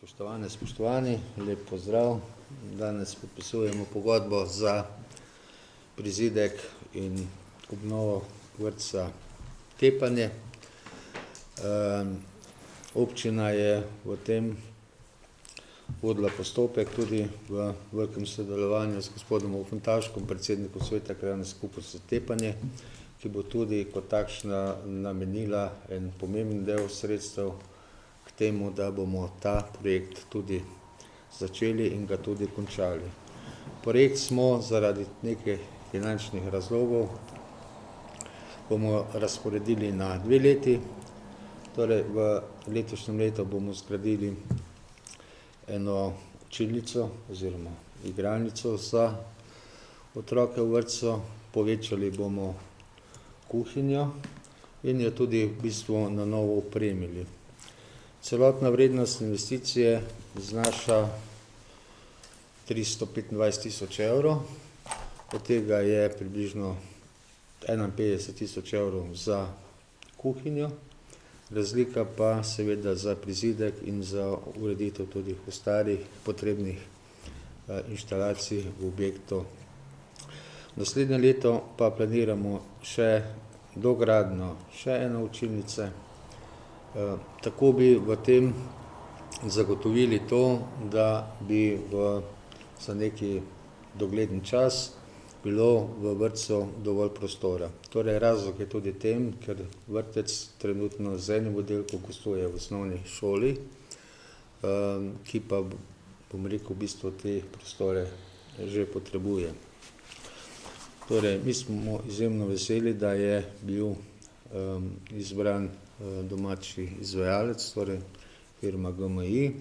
Spoštovane, spoštovani, lep pozdrav. Danes podpisujemo pogodbo za prizidek in obnovo vrtca Tepanje. Občina je v tem vodila postopek tudi v velikem sodelovanju s gospodom Ofuntaškom, predsednikom Sveta krajevne skupnosti Tepanje, ki bo tudi kot takšna namenila en pomemben del sredstev k temu, da bomo ta projekt tudi začeli in ga tudi končali. Projekt smo zaradi nekaj finančnih razlogov bomo razporedili na 2 leti. Torej v letošnjem letu bomo zgradili eno učilnico oziroma igralnico za otroke v vrtcu, povečali bomo kuhinjo in jo tudi v bistvu na novo opremili. Celotna vrednost investicije znaša 325.000 evrov, od tega je približno 51.000 evrov za kuhinjo, razlika pa seveda za prizidek in za ureditev tudi ostalih potrebnih inštalacij v objektu. Naslednje leto pa planiramo še dogradnjo še ene učilnice. Tako bi v tem zagotovili to, da bi za neki dogleden čas bilo v vrtcu dovolj prostora. Torej razlog je tudi tem, ker vrtec trenutno z enim oddelkom gostuje v osnovni šoli, ki pa, bom rekel, v bistvu te prostore že potrebuje. Torej, mi smo izjemno veseli, da je bil izbran domači izvajalec, torej firma GMI,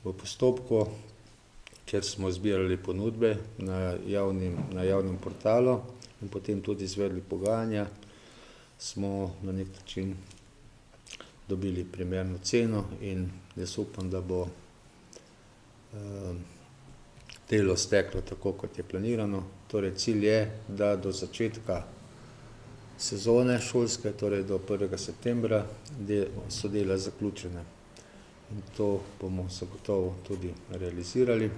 v postopku, kjer smo zbirali ponudbe na javnem portalu in potem tudi izvedli pogajanja, smo na nek način dobili primerno ceno in jaz upam, da bo delo steklo tako, kot je planirano. Torej, cilj je, da do začetka sezone šolske, torej do 1. septembra, so dela zaključene. In to bomo zagotovo tudi realizirali.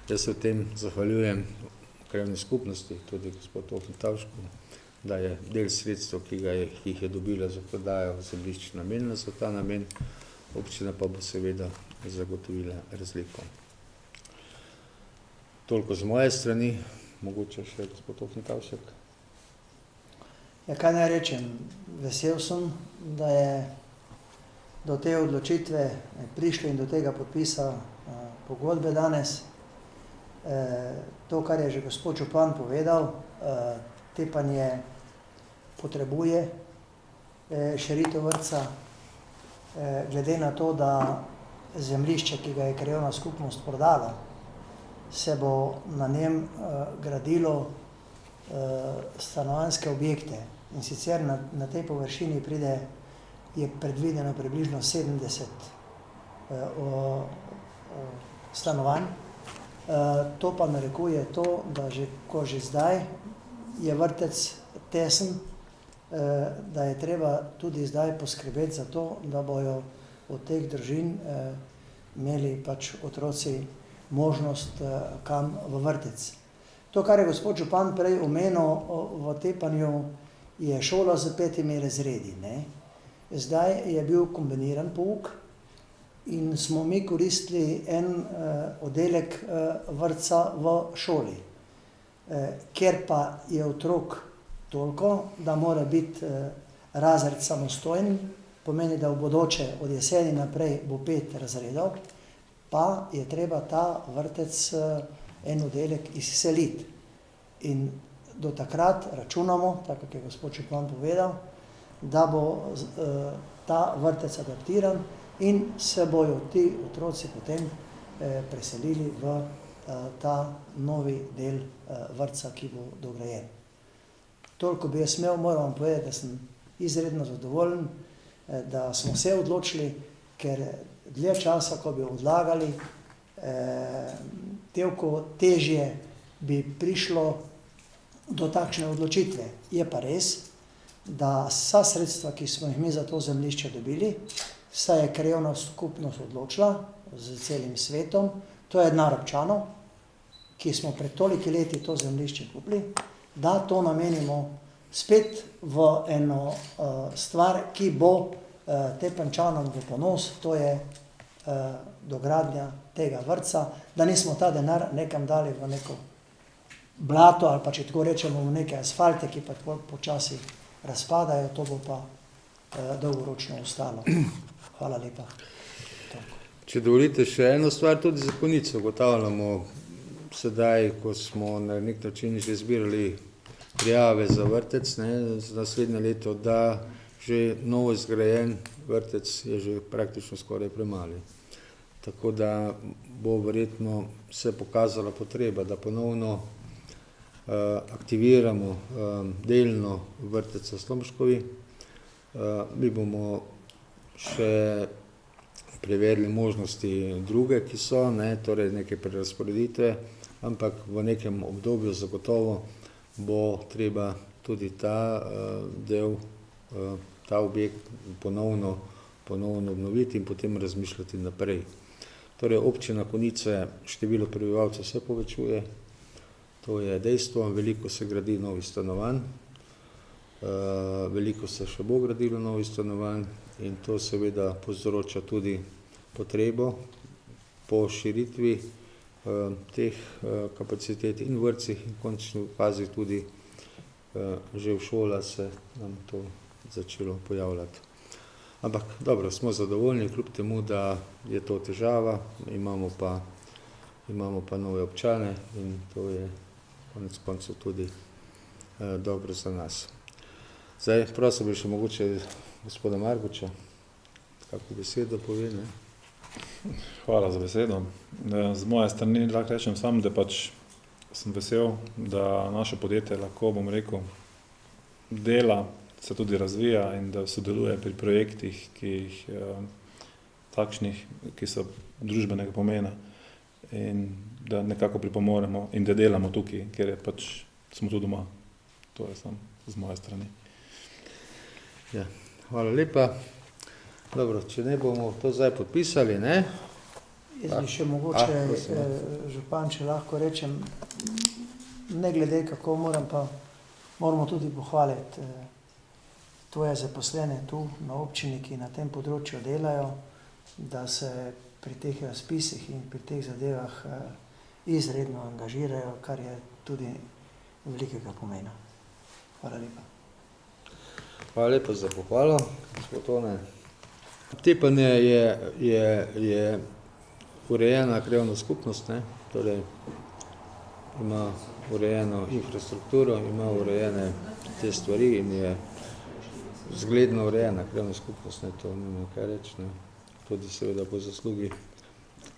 Jaz se v tem zahvaljujem krajevni skupnosti, tudi gospodu Ofuntašku, da je del sredstev, ki jih je dobila za prodajo zemljišč, namenila za ta namen, občina pa bo seveda zagotovila razliko. Toliko z moje strani, mogoče še gospod Ofuntašek. Ja, kaj naj rečem, vesel sem, da je do te odločitve prišli in do tega podpisa pogodbe danes. To, kar je že gospod župan povedal, Tepanje potrebuje širitev vrtca, glede na to, da zemljišče, ki ga je krajevna skupnost prodala, se bo na njem gradilo stanovanjske objekte, in sicer na tej površini je predvideno približno 70 stanovanj. To pa narekuje to, da ko že zdaj je vrtec tesen, da je treba tudi zdaj poskrbeti za to, da bojo od teh družin imeli pač otroci možnost kam v vrtec. To, kar je gospod župan prej omenil v Tepanju, je šola z 5 razredi. Zdaj je bil kombiniran pouk in smo mi koristili en oddelek vrtca v šoli. Ker pa je otrok toliko, da mora biti razred samostojen, pomeni, da v bodoče od jeseni naprej bo 5 razredov, pa je treba ta vrtec en oddelek izseliti. In do takrat računamo, tako kot je gospod župan povedal, da bo ta vrtec adaptiran in se bojo ti otroci potem preselili v ta novi del vrtca, ki bo dograjen. Toliko bi jaz imel, moram vam povedati, da sem izredno zadovoljen, da smo se odločili, ker dlje časa, ko bi odlagali, toliko težje bi prišlo do takšne odločitve. Je pa res, da vsa sredstva, ki smo jih mi za to zemljišče dobili, saj je krajevna skupnost odločila, z celim svetom. To je denar občanov, ki smo pred toliki leti to zemljišče kupili, da to namenimo spet v eno stvar, ki bo Tepančanom v ponos, to je dogradnja tega vrtca, da nismo ta denar nekam dali v neko blato ali pa, če tako rečemo, v neke asfalte, ki pa počasi razpadajo, to bo pa dolgoročno ostalo. Hvala lepa. Če dovolite še eno stvar, tudi za Konico ugotavljamo sedaj, ko smo na nek način že zbirali prijave za vrtec, za naslednje leto, da že novo zgrajen vrtec je že praktično skoraj premali. Tako da bo verjetno se pokazala potreba, da ponovno aktiviramo delno vrtec v Slomškovi. Mi bomo še preverili možnosti druge, ki so, torej neke prerazporeditve, ampak v nekem obdobju zagotovo bo treba tudi ta del, ta objekt ponovno obnoviti in potem razmišljati naprej. Torej, občina Konice, število prebivalcev se povečuje, to je dejstvo, veliko se gradi novih stanovanj, veliko se še bo gradilo novih stanovanj in to seveda povzroča tudi potrebo po širitvi teh kapacitet in vrtcih in končni fazi tudi že v šolah se nam to začelo pojavljati. Ampak dobro, smo zadovoljni, kljub temu, da je to težava, imamo pa nove občane in to je konec koncev tudi dobro za nas. Zdaj, prosim bi še mogoče gospoda Marguča, kako besedo pove, ne? Hvala za besedo. Z moje strani lahko rečem sam, da pač sem vesel, da naše podjetje lahko, bom rekel, dela, se tudi razvija in da sodeluje pri projektih, takšnih, ki so družbenega pomena in da nekako pripomoremo in da delamo tukaj, ker je pač smo tu doma. To je samo z moje strani. Ja, hvala lepa. Dobro, če ne bomo to zdaj podpisali, ne? Jaz bi še mogoče, župan, če lahko rečem, ne glede kako moramo tudi pohvaliti tvoje zaposlene tu na občini, ki na tem področju delajo, da se pri teh razpisih in pri teh zadevah izredno angažirajo, kar je tudi velikega pomena. Hvala lepa. Hvala lepa za pohvalo, gospod Tone. Tepanje je urejena krajevna skupnost, torej ima urejeno infrastrukturo, ima urejene te stvari in je zgledno urejena krajevna skupnost, to nima kaj reči, tudi seveda po zaslugi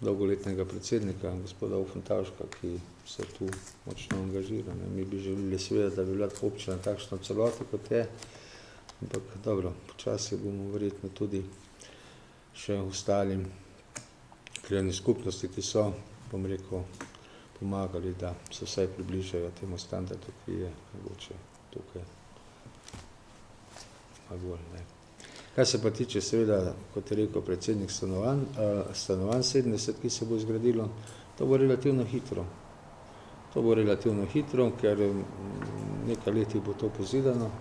dolgoletnega predsednika, gospoda Ofentavška, ki se tu močno angažira. Mi bi želeli seveda, da bi bila občina takšna celoti, kot je, ampak dobro, počasi bomo verjetno tudi še ostalim krajevnim skupnosti, ki so, bom rekel, pomagali, da se vsaj približajo temu standardu, ki je mogoče tukaj malo bolj. Kaj se pa tiče seveda, kot je rekel predsednik stanovanj 70, ki se bo zgradilo, to bo relativno hitro. To bo relativno hitro, ker nekaj leti bo to pozidano.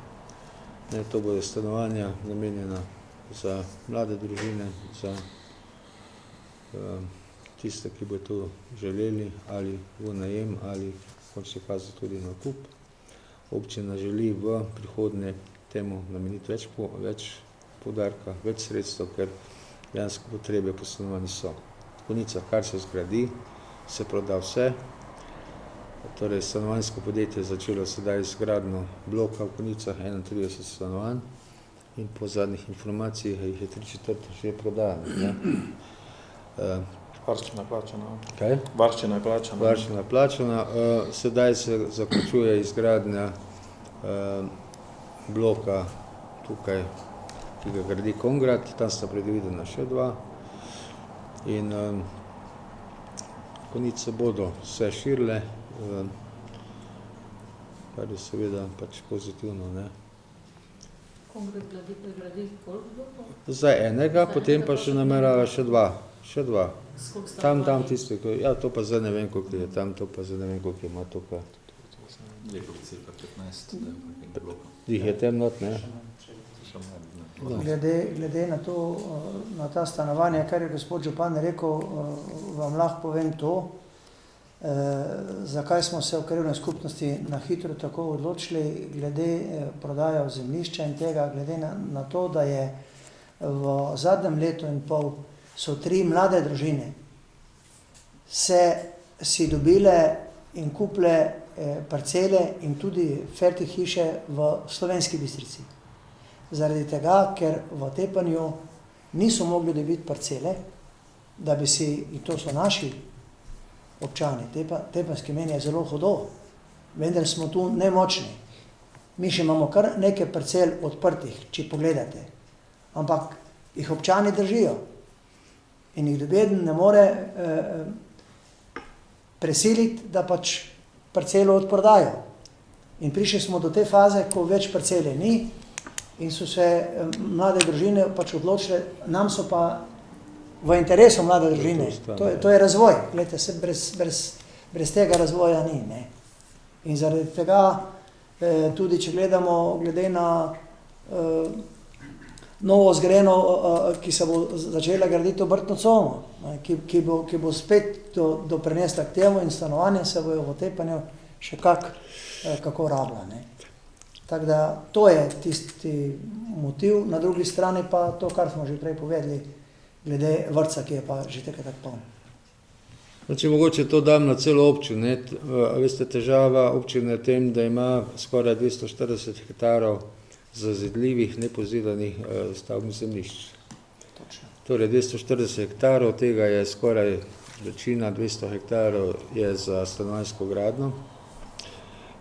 To bodo stanovanja namenjena za mlade družine, za tiste, ki bo to želeli, ali v najem, ali v končni fazi tudi nakup. Občina želi v prihodnje temu nameniti več poudarka, več sredstev, ker dejansko potrebe po stanovanju so. Konica, kar se zgradi, se proda vse. Torej, stanovanjsko podjetje je začelo sedaj izgradnjo bloka v Konicah, 31 stanovanj in po zadnjih informacijah jih je 3/4 že prodano. Varščina je plačana. Kaj? Varščina je plačana. Varščina je plačana. Sedaj se zaključuje izgradnja bloka tukaj, ki ga gradi Kongrad, tam sta predvidena še 2 in Konice bodo se širile, kar je seveda pač pozitivno, Zdaj enega, potem pa še namerava še dva. Tam tisti, ja, to pa zdaj ne vem, koliko je tam, to pa zdaj ne vem, koliko ima tukaj. Jih je tem not, ne? Glede na to, na ta stanovanja, kar je gospod župan rekel, vam lahko povem to, zakaj smo se v krajevni skupnosti na hitro tako odločili glede prodaje zemljišča in tega, glede na to, da je v zadnjem letu in pol so 3 mlade družine si dobile in kupile parcele in tudi fertik hiše v Slovenski Bistrici. Zaradi tega, ker v Tepanju niso mogli dobiti parcele, da bi si, in to so naši občani, tepanski meni je zelo hudo, vendar smo tu nemočni. Mi še imamo kar nekaj parcel odprtih, če pogledate, ampak jih občani držijo in jih dobeden ne more presiliti, da pač parcelo odprodajo. In prišli smo do te faze, ko več parcele ni in so se mlade družine pač odločile, nam so pa v interesu mlade družine. To je razvoj. Glejte, se brez tega razvoja ni. Ne? In zaradi tega, tudi če gledamo, glede na novo zgrajeno, ki se bo začela graditi obrtno cono, ki bo spet doprinesla k temu in stanovanje se bojo v Tepanju še kako rabila. Ne? Tako da to je tisti motiv, na drugi strani pa to, kar smo že prej povedali, glede vrtca, ki je pa že tako poln. Če mogoče to dam na celo občino, veste, težava občine je tem, da ima skoraj 240 hektarov zazidljivih, nepozidanih stavbnih zemljišč. Torej 240 hektarov, tega je skoraj večina, 200 hektarov je za stanovanjsko gradnjo.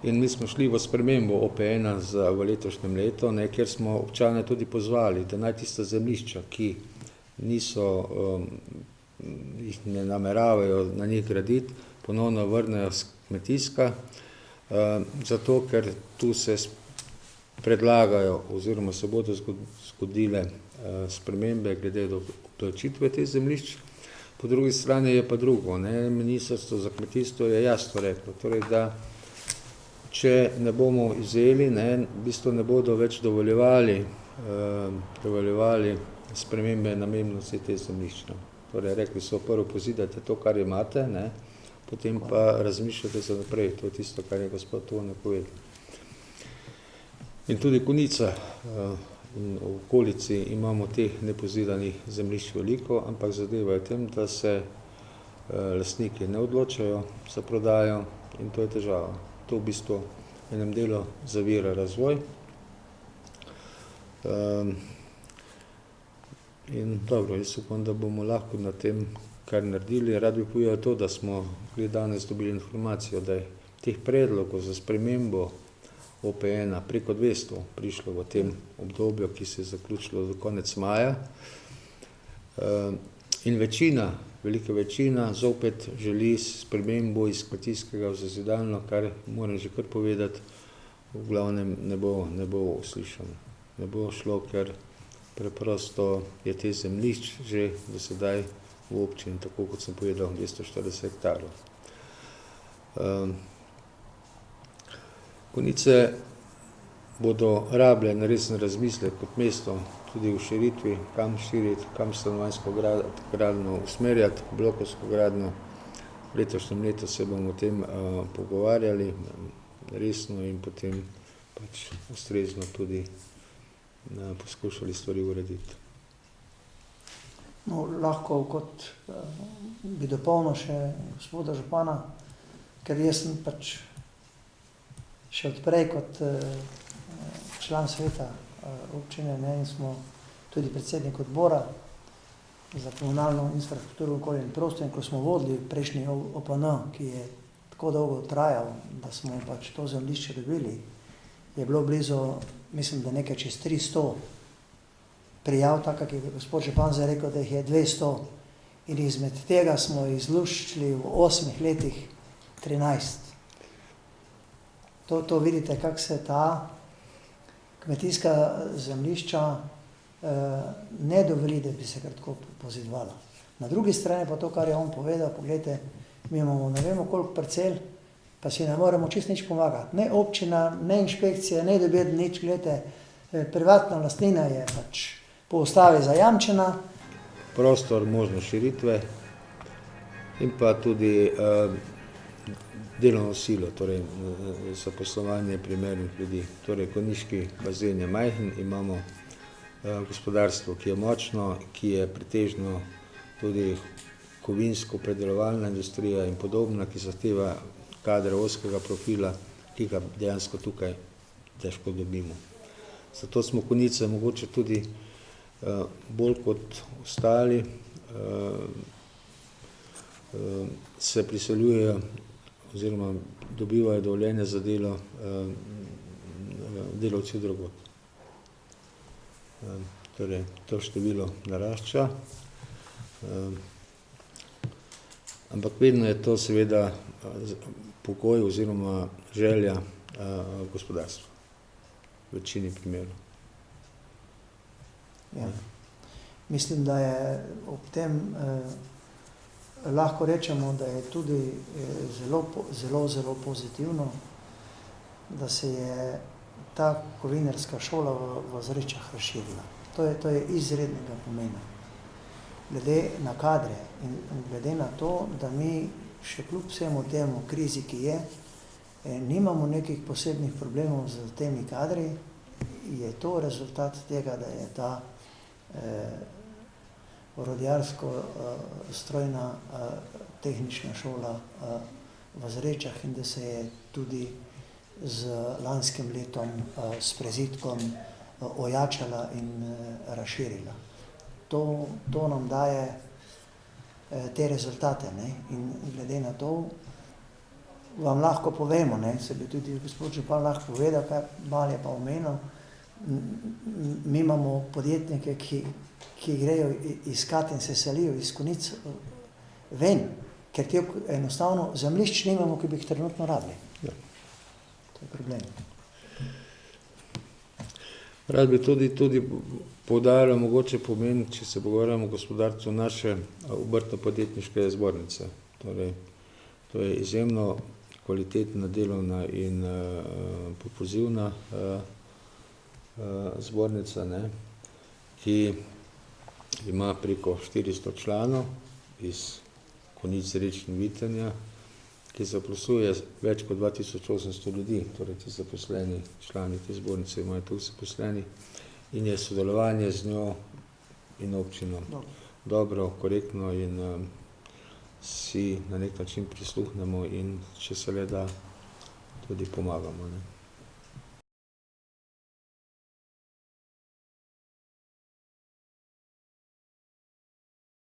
In mi smo šli v spremembo OPN v letošnjem letu, kjer smo občane tudi pozvali, da naj tista zemljišča, ki jih ne nameravajo na njih graditi, ponovno vrnejo kmetijska, zato ker tu se predlagajo oziroma se bodo zgodile spremembe glede do obdavčitve teh zemljišč. Po drugi strani je pa drugo. Ministrstvo za kmetijstvo je jasno reklo, torej, da če ne bomo izjeli, v bistvu ne bodo več dovoljevali spremembe namembnosti te zemljišča. Torej, rekli so, prvo pozidate to, kar imate, potem pa razmišljate za naprej. To je tisto, kar je gospod Tone povedal. In tudi Konica in v okolici imamo teh nepozidanih zemljišč veliko, ampak zadeva je tem, da se lastniki ne odločajo za prodajo in to je težava. To v bistvu v enem delu zavira razvoj. In dobro, jaz upam, da bomo lahko na tem kar naredili. Rad bi povedal to, da smo danes dobili informacijo, da je teh predlogov za spremembo OPN-a preko 200 prišlo v tem obdobju, ki se je zaključilo do konec maja. In velika večina zopet želi spremembo iz kmetijskega v zazidalno, kar moram že kar povedati, v glavnem ne bo uslišano. Ne bo šlo, ker preprosto je te zemljišč že do sedaj v občini, tako kot sem povedal, 240 hektarov. Konice bodo rabile resen razmislek kot mesto tudi v širitvi, kam širiti, kam stanovanjsko gradnjo usmerjati, blokovsko gradnjo. V letošnjem letu se bomo o tem pogovarjali resno in potem pač ustrezno tudi poskušali stvari urediti. No, lahko kot bi dopolnil še gospoda župana, ker jaz sem pač še odprej kot član sveta občine, in smo tudi predsednik odbora za komunalno infrastrukturo, okolje in prostor, in ko smo vodili prejšnji OPN, ki je tako dolgo trajal, da smo pač to zemljišče dobili, je bilo blizu, mislim, da nekaj čez 300 prijav, tako kot je gospod župan zdaj rekel, da jih je 200, in izmed tega smo izluščili v 8 letih 13. To vidite, kmetijska zemljišča ne dovoli, da bi se kar tako pozidvala. Na drugi strani pa to, kar je on povedal, pogledajte, mi imamo ne vemo koliko parcel, pa si ne moremo čist nič pomagati. Ne občina, ne inšpekcija, ne dobiti nič, gledajte, privatna lastnina je pač po ustavi zajamčena. Prostor, možnost širitve in pa tudi delovno silo, torej zaposlovanje primernih ljudi. Torej, Konjiški bazen je majhen, imamo gospodarstvo, ki je močno, ki je pretežno tudi kovinsko predelovalna industrija in podobna, ki zahteva kadre ozkega profila, ki ga dejansko tukaj težko dobimo. Zato smo Konjice mogoče tudi bolj kot ostali se priseljujejo oziroma dobivajo dovoljenje za delo delavci drugod. Torej, to število narašča, ampak vedno je to seveda pogoj oziroma želja gospodarstva v večini primerov. Ja. Mislim, da je ob tem lahko rečemo, da je tudi zelo pozitivno, da se je ta kovinarska šola v Zrečah razširila. To je izrednega pomena. Glede na kadre in glede na to, da mi še kljub vsemu temu krizi, ki je, nimamo nekih posebnih problemov z temi kadri, je to rezultat tega, da je ta orodjarsko-strojna tehnična šola v Zrečah in da se je tudi z lanskim letom s prezidkom ojačala in razširila. To nam daje te rezultate, ne? In glede na to vam lahko povemo, ne? Se bi tudi gospod župan lahko povedal, kaj malo je pa omenil. Mi imamo podjetnike, ki grejo iskati in se selijo iz Konjic ven, ker te enostavno zemljišč nimamo, ki bi jih trenutno rabili. Ja. To je problem. Rad bi tudi poudaril mogoče pomen, če se pogovarjamo o gospodarstvu, naše obrtno-podjetniške zbornice. Torej, to je izjemno kvalitetna, delovna in propulzivna zbornica, ne, ki ima preko 400 članov iz Konjic, Zreč in Vitanja, ki zaposluje več kot 2800 ljudi, torej ti zaposleni člani te zbornice imajo tu zaposleni in je sodelovanje z njo in občino dobro, korektno in si na nek način prisluhnemo in če se le da tudi pomagamo. Ne.